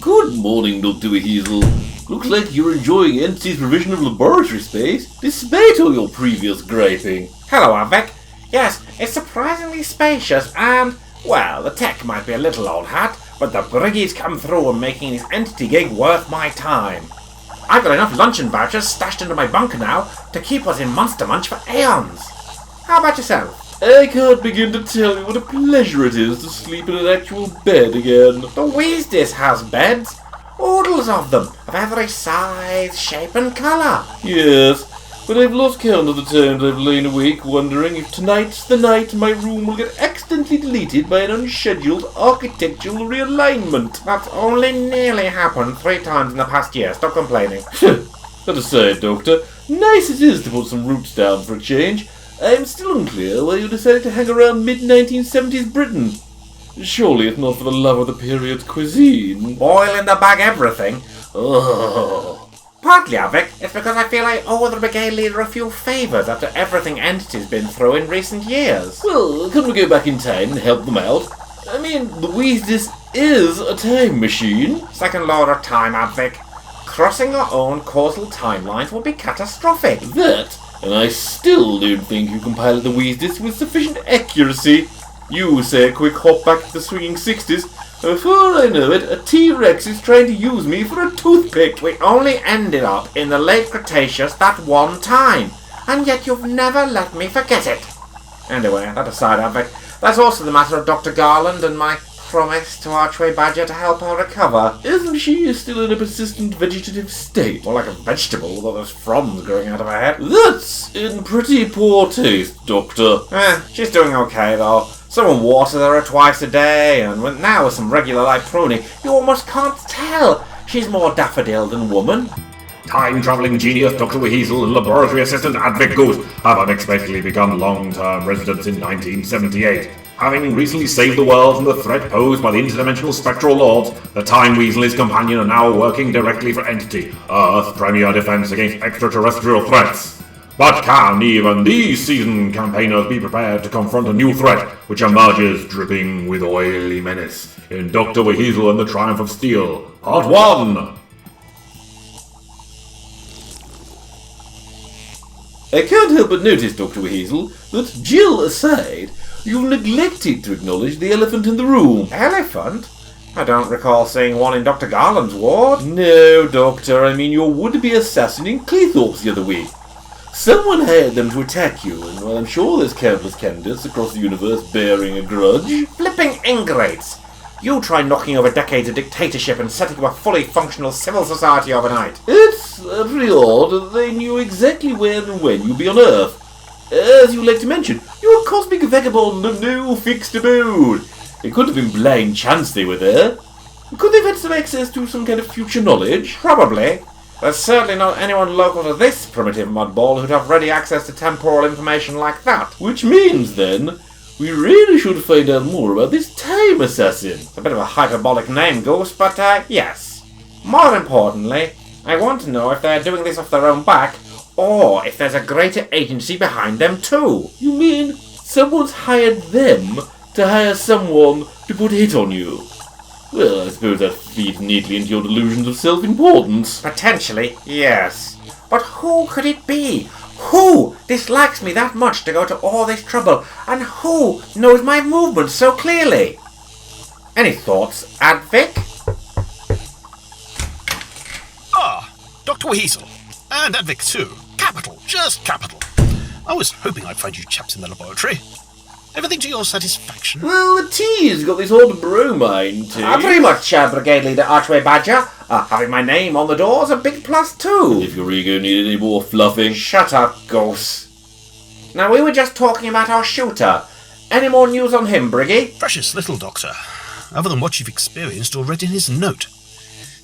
Good morning, Dr. WHeasel. Looks like you're enjoying Entity's provision of laboratory space, despite all your previous griping. Hello, Advick. Yes, it's surprisingly spacious and, well, the tech might be a little old hat, but the briggies come through and making this Entity gig worth my time. I've got enough luncheon vouchers stashed into my bunker now to keep us in Monster Munch for aeons. How about yourself? I can't begin to tell you what a pleasure it is to sleep in an actual bed again. The Wheasel has beds. Oodles of them, of every size, shape and colour. Yes, but I've lost count of the times I've lain awake wondering if tonight's the night my room will get accidentally deleted by an unscheduled architectural realignment. That's only nearly happened 3 times in the past year. Stop complaining. That aside, Doctor, nice it is to put some roots down for a change. I'm still unclear why you decided to hang around mid-1970s Britain. Surely it's not for the love of the period's cuisine. Boil in the bag everything. Oh. Partly, Advick, it's because I feel I owe the brigade leader a few favours after everything Entity's been through in recent years. Well, couldn't we go back in time and help them out? I mean, the WHeasel is a time machine. Second law of time, Advick. Crossing our own causal timelines would be catastrophic. That, and I still don't think you can pilot the WHeasel with sufficient accuracy. You say a quick hop back to the swinging 60s, and before I know it, a T-Rex is trying to use me for a toothpick. We only ended up in the late Cretaceous that one time, and yet you've never let me forget it. Anyway, that aside, Advick, that's also the matter of Dr. Garland and my promise to Archway Badger to help her recover. Isn't she still in a persistent vegetative state? More like a vegetable, although there's fronds growing out of her head. That's in pretty poor taste, Doctor. She's doing okay, though. Someone waters her twice a day, and now with some regular light pruning, you almost can't tell. She's more daffodil than woman. Time-travelling genius Dr. WHeasel and laboratory assistant Advick Goose have unexpectedly become long-term residents in 1978. Having recently saved the world from the threat posed by the interdimensional spectral lords, the Time Weasel and his companion are now working directly for Entity, Earth's premier defense against extraterrestrial threats. But can even these seasoned campaigners be prepared to confront a new threat which emerges dripping with oily menace in Dr. WHeasel and the Triumph of Steel, Part 1? I can't help but notice, Dr. WHeasel, that, Jill aside, you've neglected to acknowledge the elephant in the room. Elephant? I don't recall seeing one in Dr. Garland's ward. No, Doctor, I mean your would-be assassin in Cleethorpes the other week. Someone hired them to attack you, and well, I'm sure there's countless candidates across the universe bearing a grudge. Flipping ingrates! You try knocking over decades of dictatorship and setting up a fully functional civil society overnight. It's pretty odd that they knew exactly where and when you'd be on Earth. As you like to mention, you're a cosmic vagabond of no fixed abode. It could have been blind chance they were there. Could they've had some access to some kind of future knowledge? Probably. There's certainly not anyone local to this primitive mudball who'd have ready access to temporal information like that. Which means, then, we really should find out more about this time assassin. It's a bit of a hyperbolic name, Goose, but yes. More importantly, I want to know if they're doing this off their own back, or if there's a greater agency behind them too. You mean someone's hired them to hire someone to put a hit on you? Well, I suppose that feeds neatly into your delusions of self-importance. Potentially, yes. But who could it be? Who dislikes me that much to go to all this trouble? And who knows my movements so clearly? Any thoughts, Advick? Dr. WHeasel. And Advick too. Capital. Just capital. I was hoping I'd find you chaps in the laboratory. Everything to your satisfaction? Well, the tea's got this odd bromine tea. Pretty much, Brigade Leader Archway Badger. Having my name on the door's a big plus too. If your ego needed any more fluffing. Shut up, Goose. Now, we were just talking about our shooter. Any more news on him, Briggy? Precious little, Doctor. Other than what you've experienced or read in his note.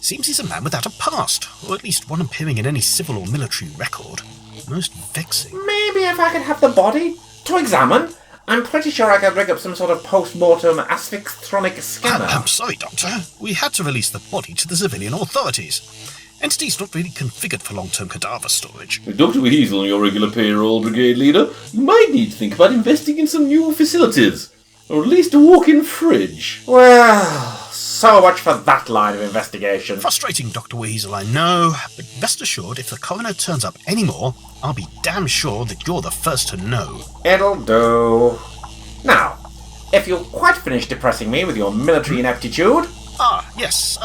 Seems he's a man without a past, or at least one appearing in any civil or military record. Most vexing. Maybe if I could have the body to examine. I'm pretty sure I could rig up some sort of post-mortem asphyxtronic scanner. I'm sorry, Doctor. We had to release the body to the civilian authorities. Entity's not really configured for long-term cadaver storage. With Dr. WHeasel on your regular payroll, Brigade Leader, you might need to think about investing in some new facilities. Or at least a walk-in fridge. Well, So much for that line of investigation. Frustrating, Dr. Wheasel, I know, but rest assured, if the coroner turns up anymore, I'll be damn sure that you're the first to know. It'll do. Now, if you'll quite finish depressing me with your military ineptitude... Ah, yes,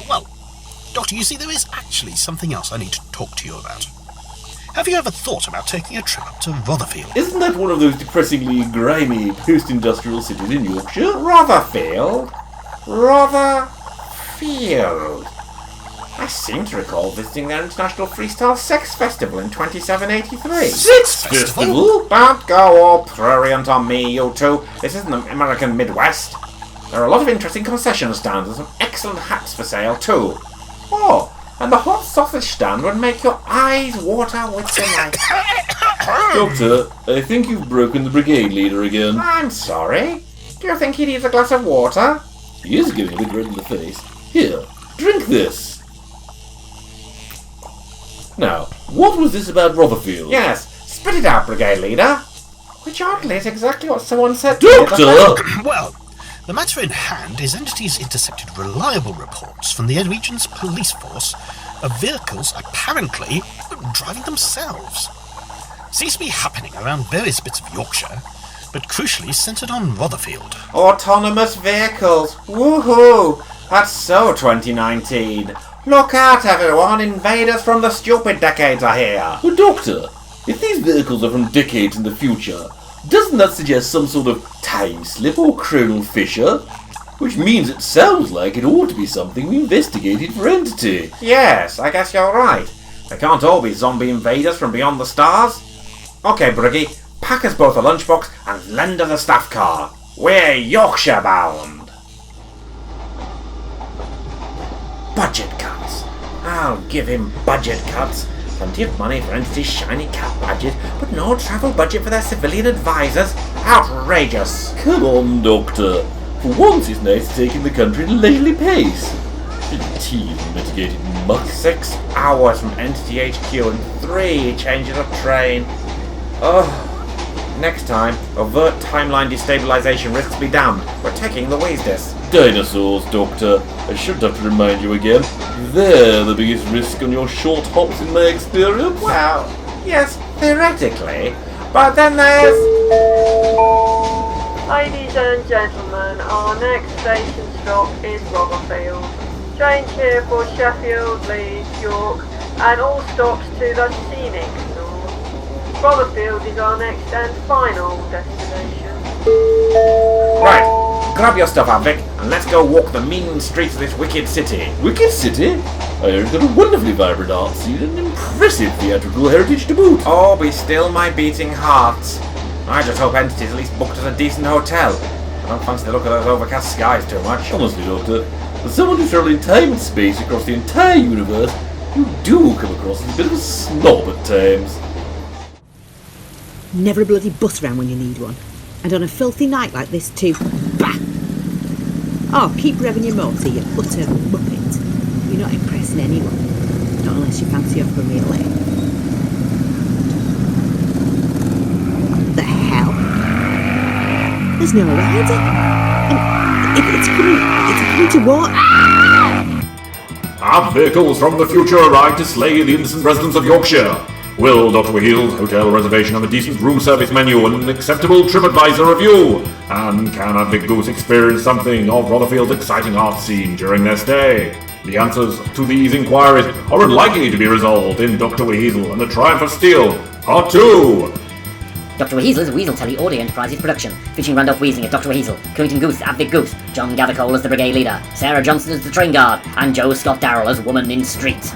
well, Doctor, you see, there is actually something else I need to talk to you about. Have you ever thought about taking a trip up to Rotherfield? Isn't that one of those depressingly grimy post-industrial cities in Yorkshire? Rotherfield? Rotherfield. I seem to recall visiting their International Freestyle Sex Festival in 2783. Sex Festival? Don't go all prurient on me, you two. This isn't the American Midwest. There are a lot of interesting concession stands and some excellent hats for sale too. Oh, and the hot sausage stand would make your eyes water with delight. Doctor, I think you've broken the brigade leader again. I'm sorry. Do you think he needs a glass of water? He is getting a bit red in the face. Here, drink this. Now, what was this about Rotherfield? Yes, spit it out, brigade leader. Which oddly is exactly what someone said to Doctor! me. Well, the matter in hand is entities intercepted reliable reports from the region's police force of vehicles apparently driving themselves. Seems to be happening around various bits of Yorkshire, but crucially centred on Rotherfield. Autonomous vehicles. Woohoo! That's so 2019. Look out, everyone. Invaders from the stupid decades are here. But Doctor, if these vehicles are from decades in the future, doesn't that suggest some sort of time slip or chronal fissure? Which means it sounds like it ought to be something we investigated for entity. Yes, I guess you're right. They can't all be zombie invaders from beyond the stars. Okay, Briggy, pack us both a lunchbox and lend us a staff car. We're Yorkshire bound. Budget cuts. I'll give him budget cuts. Plenty of money for entity's shiny cap badges, but no travel budget for their civilian advisors. Outrageous. Come on, Doctor. For once it's nice to take in the country at a leisurely pace. Tea of mitigated muck. 6 hours from Entity HQ and 3 changes of train. Oh, next time, overt timeline destabilization risks be damned. We're taking the Wheasel. Dinosaurs, Doctor. I shouldn't have to remind you again. They're the biggest risk on your short hops in my experience. Well, yes, theoretically. But then there's... Ladies and gentlemen, our next station stop is Rotherfield. Change here for Sheffield, Leeds, York, and all stops to the scenic north. Rotherfield is our next and final destination. Right, grab your stuff, Advick, and let's go walk the mean streets of this wicked city. Wicked City? I heard it's got a wonderfully vibrant art scene and impressive theatrical heritage to boot. Oh, be still my beating hearts. I just hope Entity's at least booked us a decent hotel. I don't fancy the look of those overcast skies too much. Honestly, Doctor, as someone who's travelling time and space across the entire universe, you do come across as a bit of a snob at times. Never a bloody bus round when you need one. And on a filthy night like this too. Bah! Oh, keep revving your motor, you utter muppet. You're not impressing anyone. Not unless you fancy opera really. What the hell? There's no rider. And it's coming to what? Our vehicles from the future arrive to slay the innocent residents of Yorkshire. Will Dr. WHeasel's hotel reservation have a decent room service menu and an acceptable TripAdvisor review? And can Advick Goose experience something of Rotherfield's exciting art scene during their stay? The answers to these inquiries are unlikely to be resolved in Dr. WHeasel and the Triumph of Steel, Part 2! Dr. WHeasel is a Weasel Telly Audio Enterprises production, featuring Randolph Weasling as Dr. WHeasel, Cooington Goose as Advick Goose, John Gathercole as the Brigade Leader, Sarah Johnson as the Train Guard, and Joe Scott Darrell as Woman in Street.